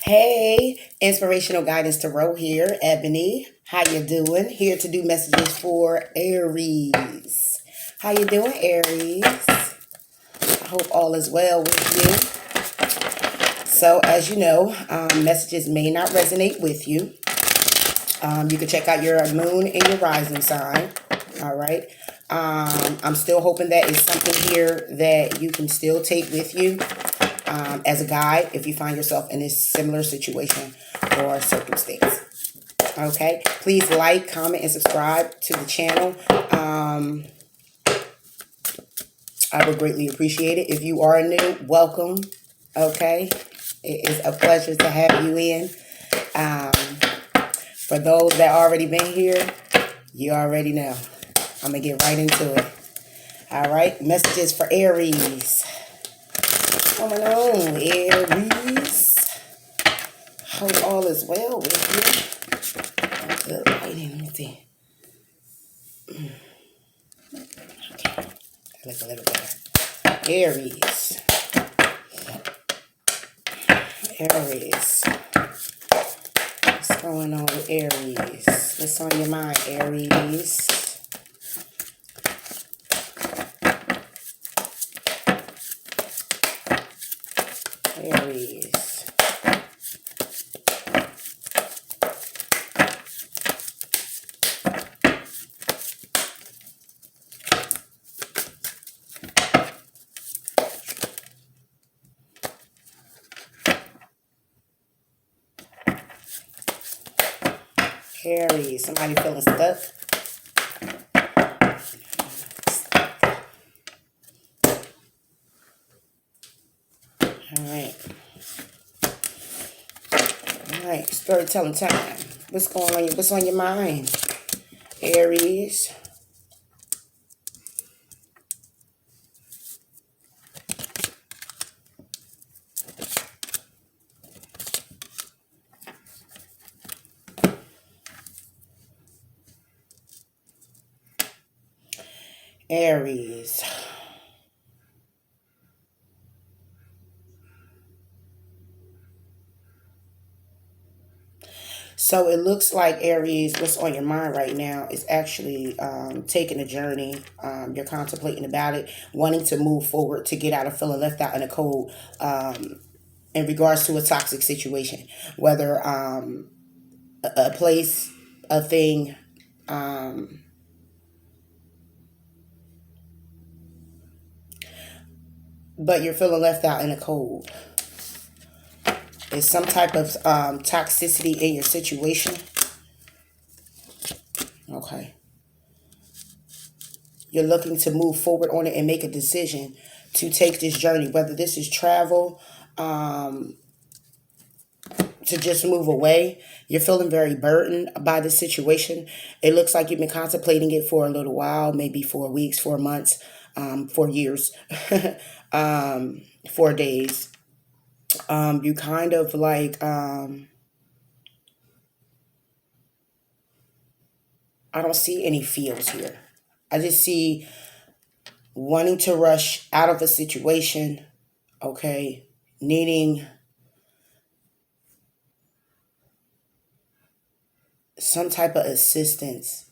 Hey, inspirational guidance tarot here, Ebony. How you doing? Here to do messages for Aries. How you doing, Aries? I hope all is well with you. So, as you know, messages may not resonate with you. You can check out your moon and your rising sign. All right. I'm still hoping that is something here that you can still take with you as a guide if you find yourself in this similar situation or circumstance. Okay, please like, comment, and subscribe to the channel. I would greatly appreciate it. If you are new, welcome. Okay, it is a pleasure to have you in. For those that already been here, you already know. I'm gonna get right into it. All right, messages for Aries. Coming on, Aries. Hope all is well with you. Good lighting. Let me see. Okay, that looks a little better. Aries. Aries. What's going on with Aries? What's on your mind, Aries? Aries. Aries. Somebody feeling stuck? Alright. Alright, storytelling time. What's going on? What's on your mind? Aries. Aries. So it looks like Aries, what's on your mind right now is actually taking a journey. You're contemplating about it, wanting to move forward to get out of feeling left out in the cold in regards to a toxic situation, whether a place, a thing, but you're feeling left out in the cold. There's some type of toxicity in your situation. Okay. You're looking to move forward on it and make a decision to take this journey, whether this is travel, to just move away. You're feeling very burdened by the situation. It looks like you've been contemplating it for a little while, maybe 4 weeks, 4 months, 4 years, 4 days. You kind of like, I don't see any feels here. I just see wanting to rush out of a situation, okay, needing some type of assistance,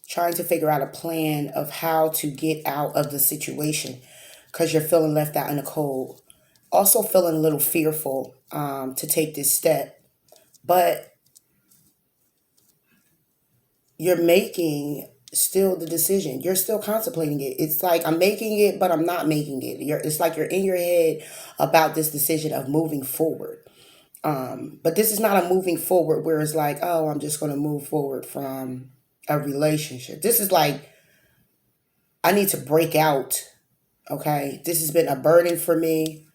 trying to figure out a plan of how to get out of the situation because you're feeling left out in the cold. Also feeling a little fearful to take this step, but you're making still the decision. You're still contemplating it. It's like I'm making it, but I'm not making it. It's like you're in your head about this decision of moving forward. But this is not a moving forward where it's like, oh, I'm just going to move forward from a relationship. This is like, I need to break out. Okay. This has been a burden for me.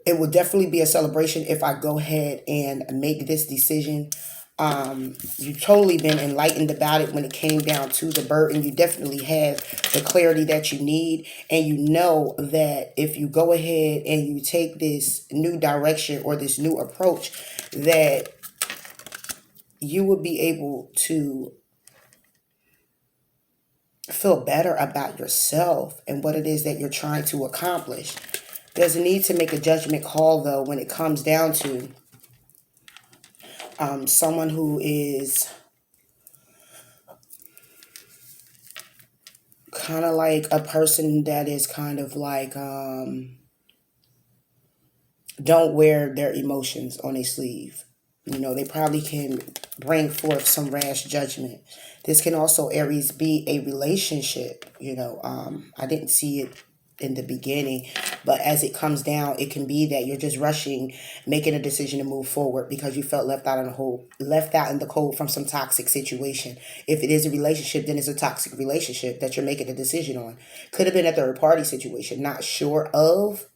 It will definitely be a celebration if I go ahead and make this decision. You've totally been enlightened about it when it came down to the burden. You definitely have the clarity that you need. And you know that if you go ahead and you take this new direction or this new approach, that you will be able to feel better about yourself and what it is that you're trying to accomplish. There's a need to make a judgment call, though, when it comes down to someone who is kind of like a person that is kind of like don't wear their emotions on their sleeve. They probably can bring forth some rash judgment. This can also, Aries, be a relationship. I didn't see it in the beginning, but as it comes down, it can be that you're just rushing, making a decision to move forward because you felt left out in the cold from some toxic situation. If it is a relationship, then it's a toxic relationship that you're making a decision on. Could have been a third party situation, not sure of.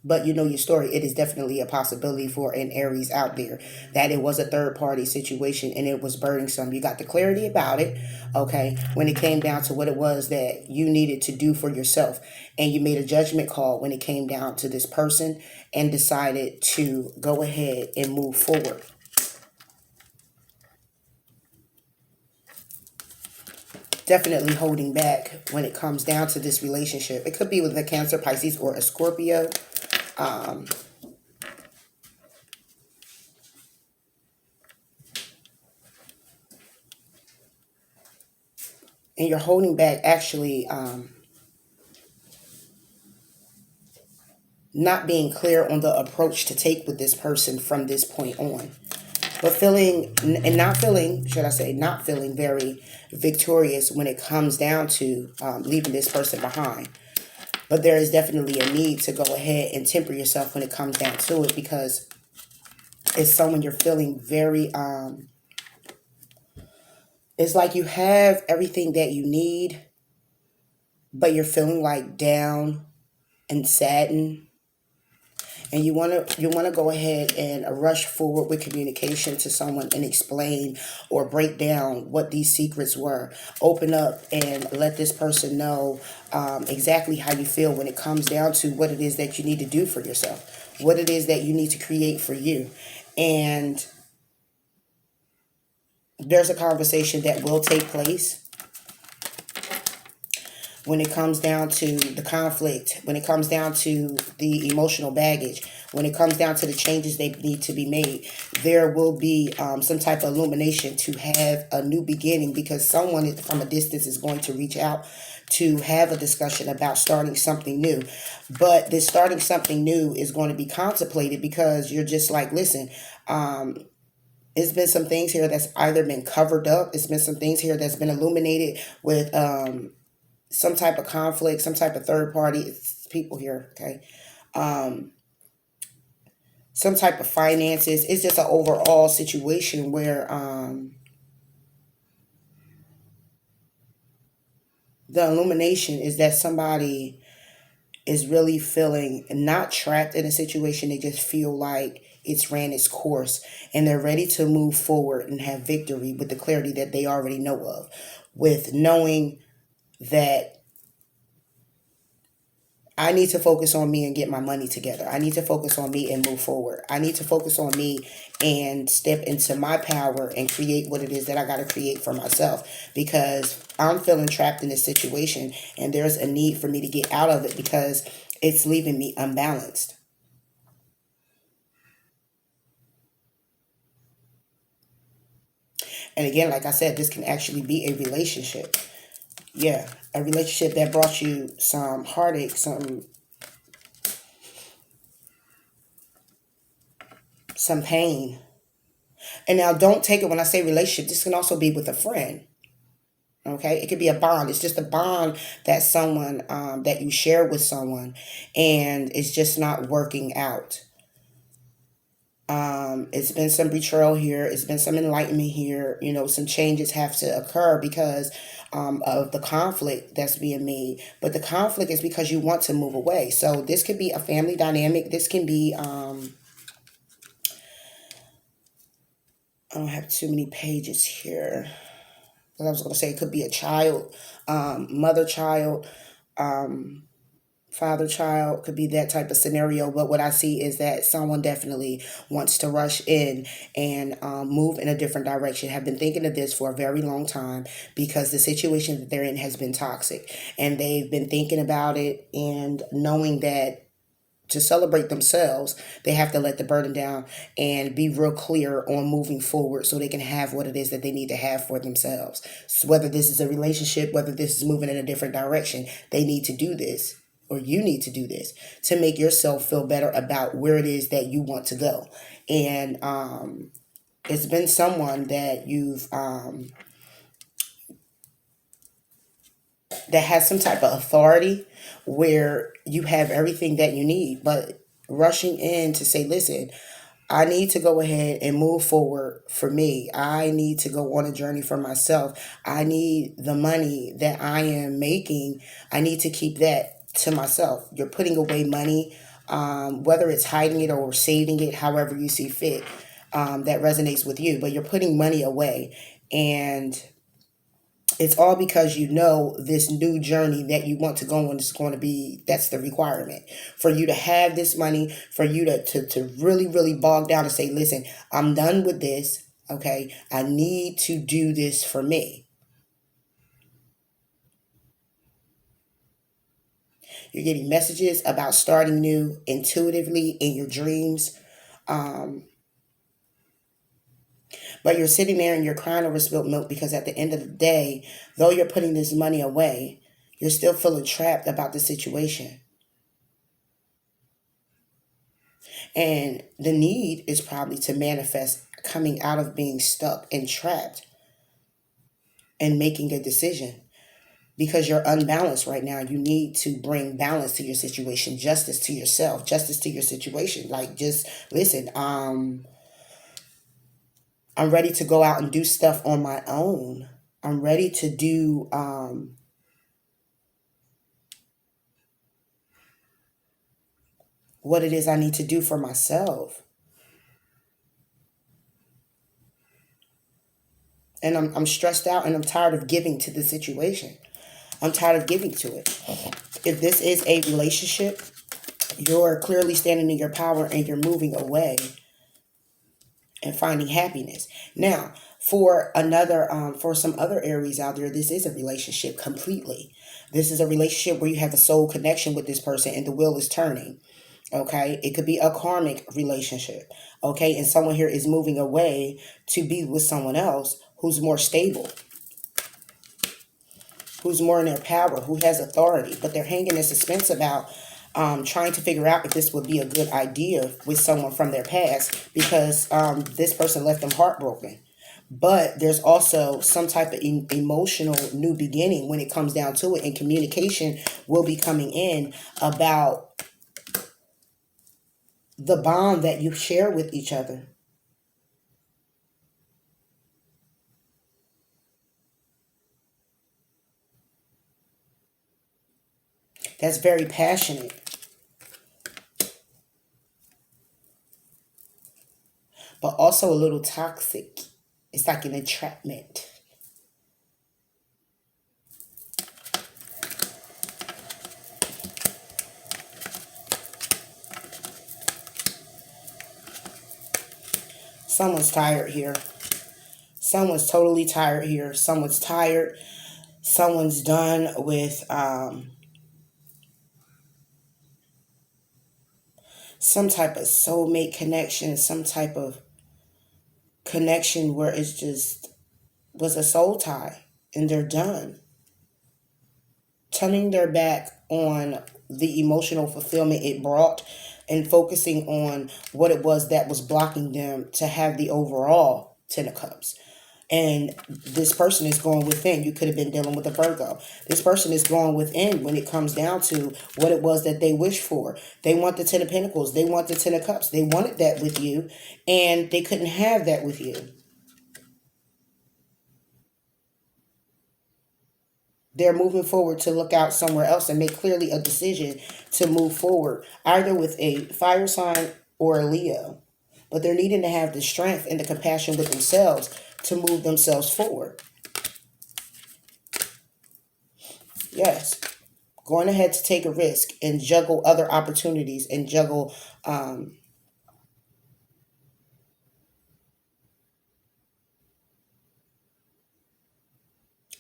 But you know your story. It is definitely a possibility for an Aries out there that it was a third party situation and it was burdensome. You got the clarity about it, okay, when it came down to what it was that you needed to do for yourself. And you made a judgment call when it came down to this person and decided to go ahead and move forward. Definitely holding back when it comes down to this relationship. It could be with a Cancer, Pisces, or a Scorpio. Um, and you're holding back actually not being clear on the approach to take with this person from this point on. But feeling, and not feeling, should I say, not feeling very victorious when it comes down to leaving this person behind. But there is definitely a need to go ahead and temper yourself when it comes down to it, because it's someone you're feeling very, it's like you have everything that you need, but you're feeling like down and saddened, and you want to go ahead and rush forward with communication to someone and explain or break down what these secrets were. Open up and let this person know exactly how you feel when it comes down to what it is that you need to do for yourself, what it is that you need to create for you. And there's a conversation that will take place when it comes down to the conflict, when it comes down to the emotional baggage, when it comes down to the changes that need to be made. There will be some type of illumination to have a new beginning, because someone from a distance is going to reach out to have a discussion about starting something new. But this starting something new is going to be contemplated, because you're just like, listen, it's been some things here that's either been covered up. It's been some things here that's been illuminated with some type of conflict, some type of third party. It's people here, okay? Some type of finances. It's just an overall situation where the illumination is that somebody is really feeling not trapped in a situation. They just feel like it's ran its course and they're ready to move forward and have victory with the clarity that they already know of, with knowing that I need to focus on me and get my money together. I need to focus on me and move forward. I need to focus on me and step into my power and create what it is that I got to create for myself, because I'm feeling trapped in this situation and there's a need for me to get out of it because it's leaving me unbalanced. And again, like I said, this can actually be a relationship. Yeah, a relationship that brought you some heartache, some pain. And now don't take it when I say relationship, this can also be with a friend. Okay, it could be a bond. It's just a bond that someone that you share with someone, and it's just not working out. It's been some betrayal here. It's been some enlightenment here. Some changes have to occur because of the conflict that's being made. But the conflict is because you want to move away. So this could be a family dynamic. This can be I don't have too many pages here. But I was going to say it could be a child, mother child, father child, could be that type of scenario. But what I see is that someone definitely wants to rush in and move in a different direction, have been thinking of this for a very long time because the situation that they're in has been toxic, and they've been thinking about it and knowing that to celebrate themselves, they have to let the burden down and be real clear on moving forward so they can have what it is that they need to have for themselves. So whether this is a relationship, whether this is moving in a different direction, they need to do this, or you need to do this to make yourself feel better about where it is that you want to go. And it's been someone that you've that has some type of authority where you have everything that you need, but rushing in to say, listen, I need to go ahead and move forward for me. I need to go on a journey for myself. I need the money that I am making. I need to keep that to myself. You're putting away money, whether it's hiding it or saving it, however you see fit, that resonates with you. But you're putting money away. And it's all because you know this new journey that you want to go on is going to be, that's the requirement for you to have this money, for you to really, really bog down and say, listen, I'm done with this. Okay. I need to do this for me. You're getting messages about starting new intuitively in your dreams. Um, but you're sitting there and you're crying over spilled milk because at the end of the day, though you're putting this money away, you're still feeling trapped about the situation. And the need is probably to manifest coming out of being stuck and trapped and making a decision because you're unbalanced right now. You need to bring balance to your situation, justice to yourself, justice to your situation. Like, just listen, I'm ready to go out and do stuff on my own. I'm ready to do what it is I need to do for myself. And I'm stressed out and I'm tired of giving to the situation. I'm tired of giving to it. If this is a relationship, you're clearly standing in your power and you're moving away and finding happiness. Now, for some other Aries out there, this is a relationship completely. This is a relationship where you have a soul connection with this person and the wheel is turning. Okay, it could be a karmic relationship. Okay, and someone here is moving away to be with someone else who's more stable, who's more in their power, who has authority, but they're hanging in suspense about trying to figure out if this would be a good idea with someone from their past because this person left them heartbroken. But there's also some type of emotional new beginning when it comes down to it, and communication will be coming in about the bond that you share with each other. That's very passionate, but also a little toxic. It's like an entrapment. Someone's tired here. Someone's totally tired here. Someone's tired. Someone's done with some type of soulmate connection, some type of connection where it's just was a soul tie and they're done. Turning their back on the emotional fulfillment it brought and focusing on what it was that was blocking them to have the overall Ten of Cups. And this person is going within. You could have been dealing with a Virgo. This person is going within when it comes down to what it was that they wished for. They want the Ten of Pentacles. They want the Ten of Cups. They wanted that with you, and they couldn't have that with you. They're moving forward to look out somewhere else and make clearly a decision to move forward, either with a fire sign or a Leo. But they're needing to have the strength and the compassion with themselves to move themselves forward. Yes. Going ahead to take a risk and juggle other opportunities and juggle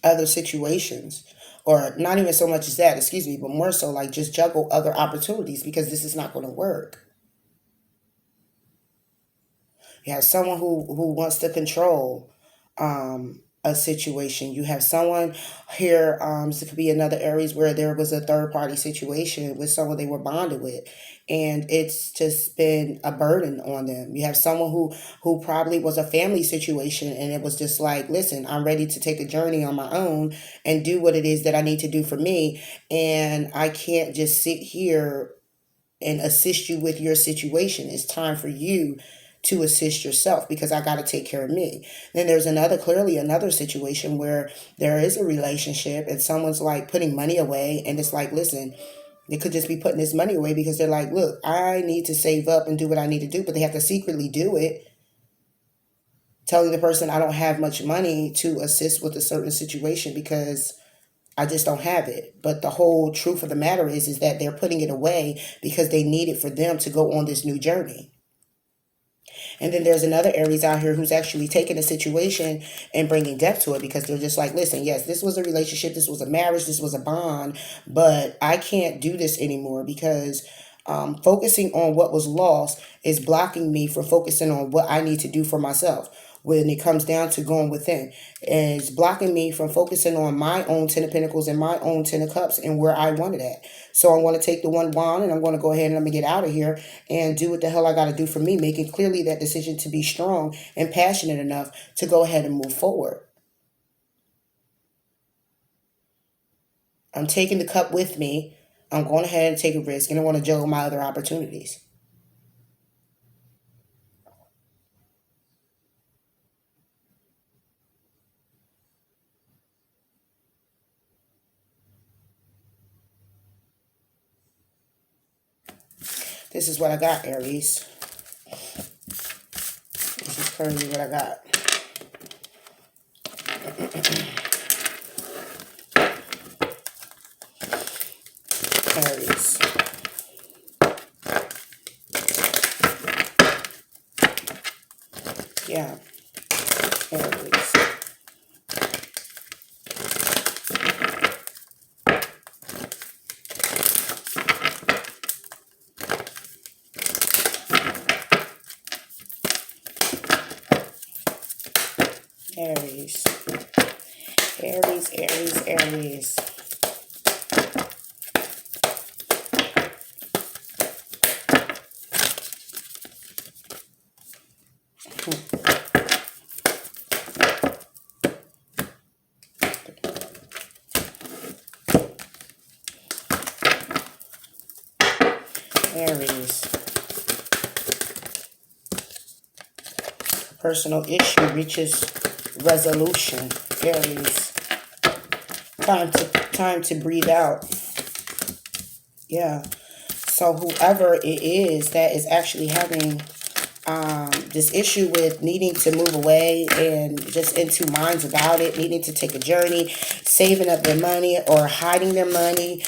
other situations, or not even so much as that, excuse me, but more so like just juggle other opportunities because this is not going to work. You have someone who wants to control a situation. You have someone here. This could be another Aries where there was a third party situation with someone they were bonded with, and it's just been a burden on them. You have someone who probably was a family situation, and it was just like, listen, I'm ready to take a journey on my own and do what it is that I need to do for me, and I can't just sit here and assist you with your situation. It's time for you to assist yourself because I got to take care of me. Then there's clearly another situation where there is a relationship and someone's like putting money away, and it's like, listen, they could just be putting this money away because they're like, look, I need to save up and do what I need to do, but they have to secretly do it, telling the person I don't have much money to assist with a certain situation because I just don't have it. But the whole truth of the matter is that they're putting it away because they need it for them to go on this new journey. And then there's another Aries out here who's actually taking a situation and bringing depth to it because they're just like, listen, yes, this was a relationship, this was a marriage, this was a bond, but I can't do this anymore because focusing on what was lost is blocking me from focusing on what I need to do for myself when it comes down to going within. And it's blocking me from focusing on my own Ten of Pentacles and my own Ten of Cups and where I wanted at. So I'm going to take the one wand and I'm going to go ahead and I'm going to get out of here and do what the hell I got to do for me, making clearly that decision to be strong and passionate enough to go ahead and move forward. I'm taking the cup with me. I'm going ahead and take a risk and I want to juggle my other opportunities. This is what I got, Aries. This is currently what I got. Aries. Yeah. Aries. Aries. Aries, Aries, Aries. Aries. Personal issue reaches resolution. Aries. Time to breathe out. Yeah. So whoever it is that is actually having this issue with needing to move away and just in two minds about it, needing to take a journey, saving up their money or hiding their money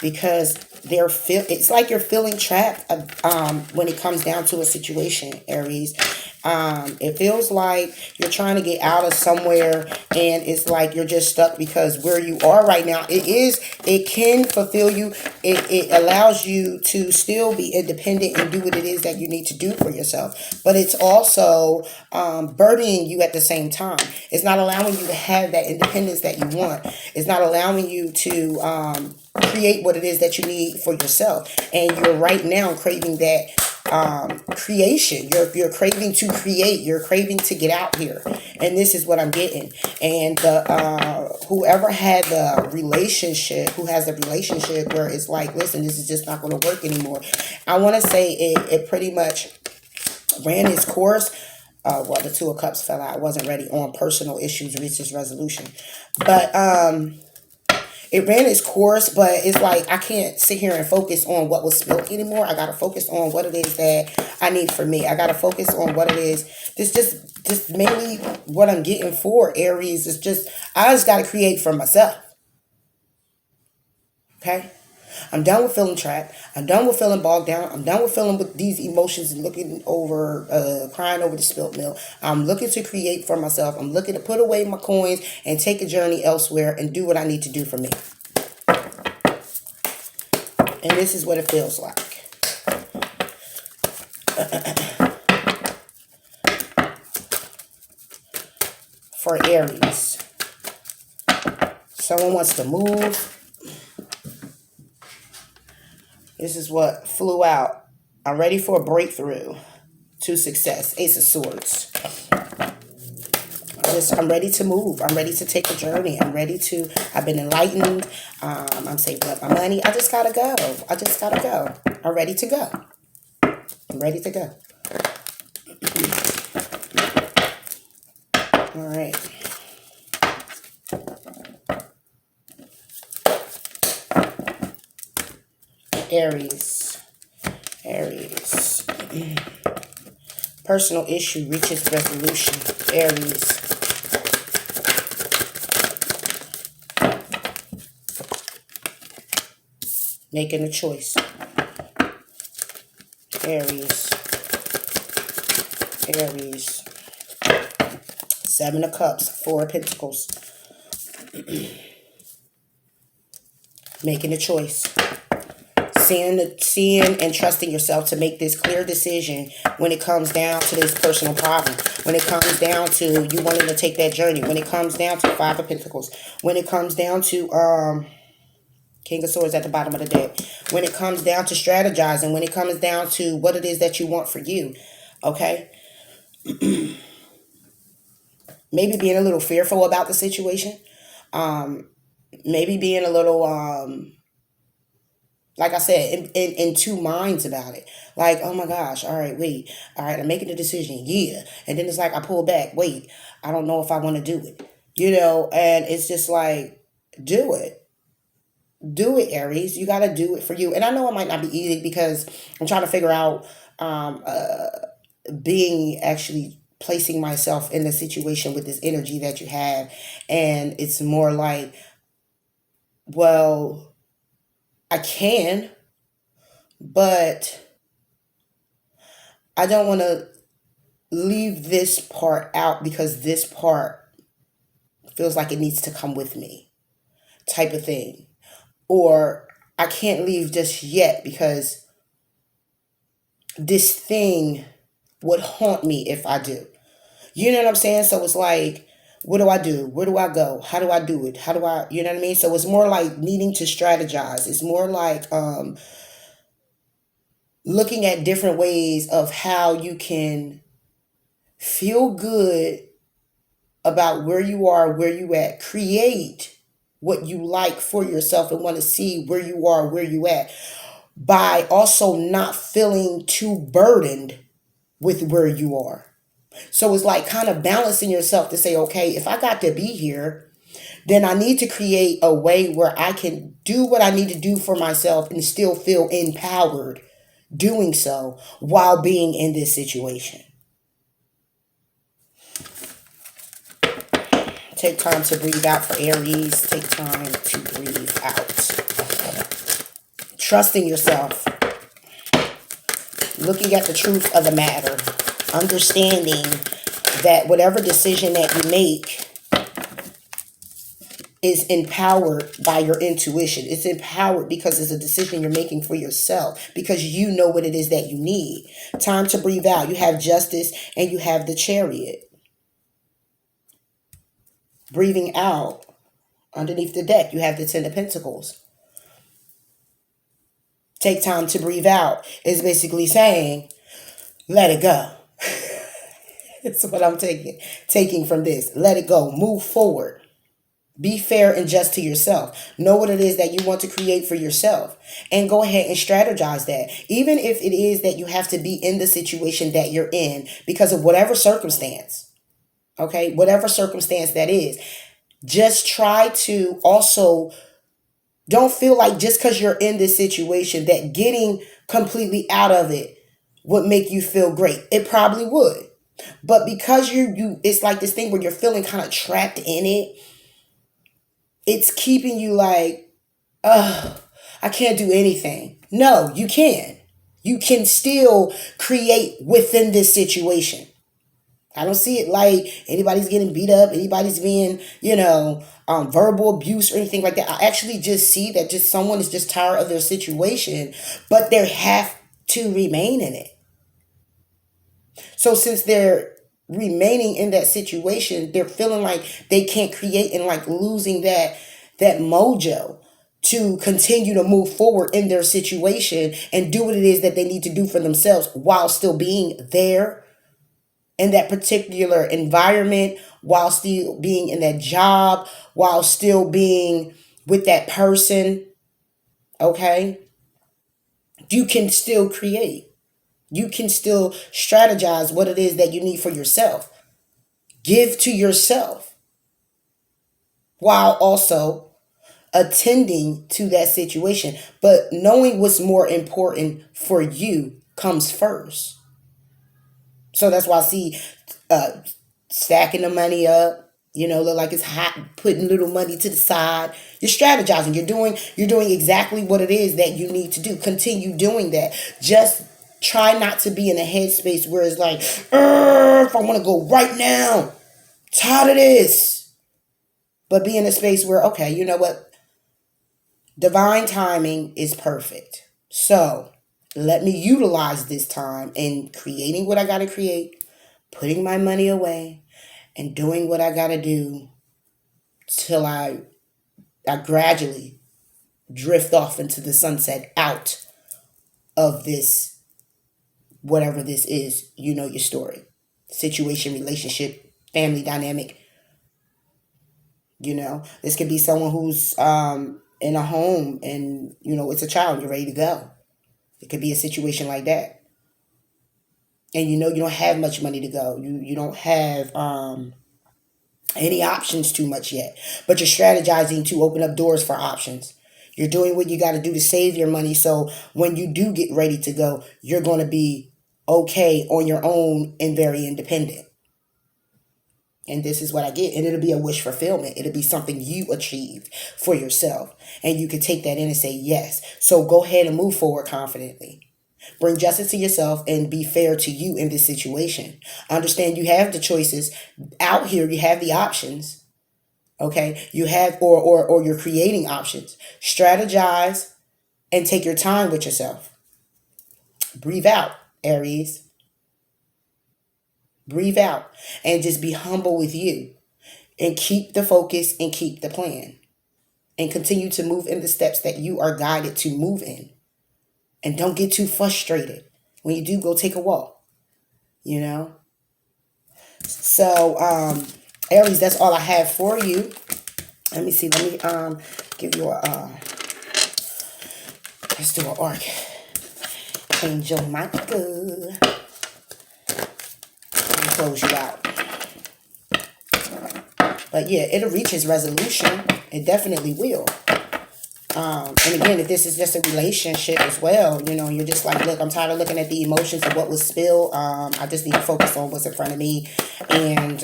because it's like you're feeling trapped when it comes down to a situation, Aries. It feels like you're trying to get out of somewhere and it's like you're just stuck because where you are right now, it can fulfill you. It allows you to still be independent and do what it is that you need to do for yourself. But it's also burdening you at the same time. It's not allowing you to have that independence that you want. It's not allowing you to create what it is that you need for yourself. And you're right now craving that creation. You're craving to create. You're craving to get out here. And this is what I'm getting. And whoever had the relationship, who has the relationship where it's like, listen, this is just not going to work anymore. I want to say it pretty much ran its course. Well, the Two of Cups fell out. I wasn't ready on personal issues reaches resolution. But it ran its course, but it's like I can't sit here and focus on what was spilled anymore. I gotta focus on what it is that I need for me. I gotta focus on what it is. This just mainly what I'm getting for Aries is just I just gotta create for myself. Okay. I'm done with feeling trapped. I'm done with feeling bogged down. I'm done with feeling with these emotions and looking over, crying over the spilt milk. I'm looking to create for myself. I'm looking to put away my coins and take a journey elsewhere and do what I need to do for me. And this is what it feels like. For Aries, someone wants to move. This is what flew out. I'm ready for a breakthrough to success. Ace of Swords. I'm ready to move. I'm ready to take a journey. I've been enlightened. I'm saving up my money. I just gotta go. I'm ready to go. I'm ready to go. All right. Aries. Personal issue reaches resolution. Aries. Making a choice. Aries. Seven of Cups. Four of Pentacles. Making a choice. Seeing and trusting yourself to make this clear decision when it comes down to this personal problem. When it comes down to you wanting to take that journey. When it comes down to Five of Pentacles. When it comes down to King of Swords at the bottom of the deck. When it comes down to strategizing. When it comes down to what it is that you want for you. Okay? Maybe being a little fearful about the situation. Maybe being a little like I said, in two minds about it. Like, oh my gosh, all right, wait. All right, I'm making a decision. Yeah. And then it's like I pull back. Wait, I don't know if I want to do it. And it's just like, do it. Do it, Aries. You got to do it for you. And I know it might not be easy because I'm trying to figure out being actually placing myself in the situation with this energy that you have. And it's more like, well, I can, but I don't want to leave this part out because this part feels like it needs to come with me, type of thing. Or I can't leave just yet because this thing would haunt me if I do. You know what I'm saying? So it's like, what do I do? Where do I go? How do I do it? How do I, you know what I mean? So it's more like needing to strategize. It's more like looking at different ways of how you can feel good about where you are, where you at. Create what you like for yourself and want to see where you are, where you at, by also not feeling too burdened with where you are. So it's like kind of balancing yourself to say, okay, if I got to be here, then I need to create a way where I can do what I need to do for myself and still feel empowered doing so while being in this situation. Take time to breathe out for Aries. Take time to breathe out. Trusting yourself. Looking at the truth of the matter. Understanding that whatever decision that you make is empowered by your intuition. It's empowered because it's a decision you're making for yourself, because you know what it is that you need. Time to breathe out. You have Justice and you have the Chariot. Breathing out, underneath the deck, you have the Ten of Pentacles. Take time to breathe out is basically saying, let it go. It's what I'm taking from this. Let it go. Move forward. Be fair and just to yourself. Know what it is that you want to create for yourself. And go ahead and strategize that. Even if it is that you have to be in the situation that you're in because of whatever circumstance. Okay? Whatever circumstance that is. Just try to also, don't feel like just because you're in this situation that getting completely out of it would make you feel great. It probably would. But because you it's like this thing where you're feeling kind of trapped in it, it's keeping you like, ugh, I can't do anything. No, you can. You can still create within this situation. I don't see it like anybody's getting beat up, anybody's being, verbal abuse or anything like that. I actually just see that just someone is just tired of their situation, but they have to remain in it. So since they're remaining in that situation, they're feeling like they can't create and like losing that mojo to continue to move forward in their situation and do what it is that they need to do for themselves while still being there in that particular environment, while still being in that job, while still being with that person. Okay, you can still create. You can still strategize what it is that you need for yourself. Give to yourself while also attending to that situation. But knowing what's more important for you comes first. So that's why I see uh, stacking the money up, look like it's hot, putting little money to the side. You're strategizing. You're doing exactly what it is that you need to do. Continue doing that. Just try not to be in a headspace where it's like, if I want to go right now, tired of this. But be in a space where, okay, you know what? Divine timing is perfect. So let me utilize this time in creating what I got to create, putting my money away, and doing what I got to do till I gradually drift off into the sunset out of this, whatever this is, your story, situation, relationship, family dynamic. This could be someone who's in a home and, it's a child, you're ready to go. It could be a situation like that. And you don't have much money to go. You don't have any options too much yet. But you're strategizing to open up doors for options. You're doing what you got to do to save your money. So when you do get ready to go, you're going to be okay on your own and very independent. And this is what I get. And it'll be a wish fulfillment. It'll be something you achieved for yourself. And you can take that in and say yes. So go ahead and move forward confidently. Bring justice to yourself and be fair to you in this situation. Understand you have the choices out here. You have the options. Okay. You have, or you're creating options. Strategize and take your time with yourself. Breathe out, Aries. Breathe out and just be humble with you and keep the focus and keep the plan and continue to move in the steps that you are guided to move in. And don't get too frustrated. When you do, go take a walk, So, Aries, that's all I have for you. Let me see. Let me give you let's do an Archangel Michael. Close you out. But yeah, it'll reach its resolution. It definitely will. And again, if this is just a relationship as well, you're just like, look, I'm tired of looking at the emotions of what was spilled. I just need to focus on what's in front of me and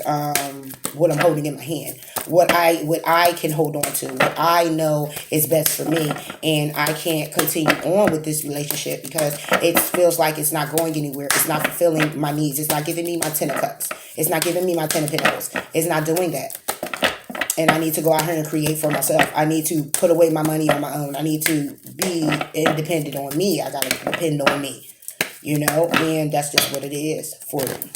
what I'm holding in my hand. What I can hold on to, what I know is best for me. And I can't continue on with this relationship because it feels like it's not going anywhere. It's not fulfilling my needs. It's not giving me my 10 of cups. It's not giving me my 10 of pentacles. It's not doing that. And I need to go out here and create for myself. I need to put away my money on my own. I need to be independent on me. I got to depend on me. And that's just what it is for them.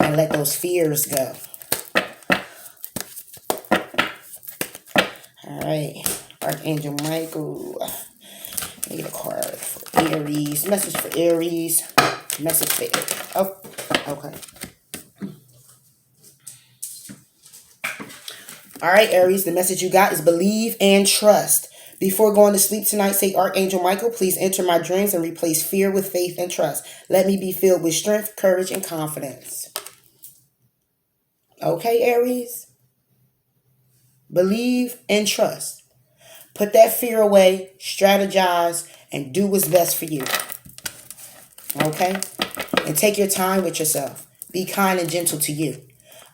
And let those fears go. All right. Archangel Michael. Let me get a card for Aries. Message for Aries. Message for Aries. Oh, okay. All right, Aries, the message you got is believe and trust. Before going to sleep tonight, say, Archangel Michael, please enter my dreams and replace fear with faith and trust. Let me be filled with strength, courage, and confidence. Okay, Aries? Believe and trust. Put that fear away, strategize, and do what's best for you. Okay? And take your time with yourself. Be kind and gentle to you.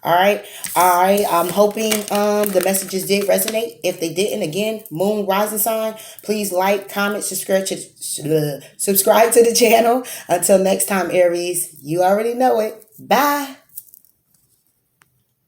All right. All right. I'm hoping the messages did resonate. If they didn't, again, moon rising sign, please like, comment, subscribe to the channel. Until next time, Aries, you already know it. Bye.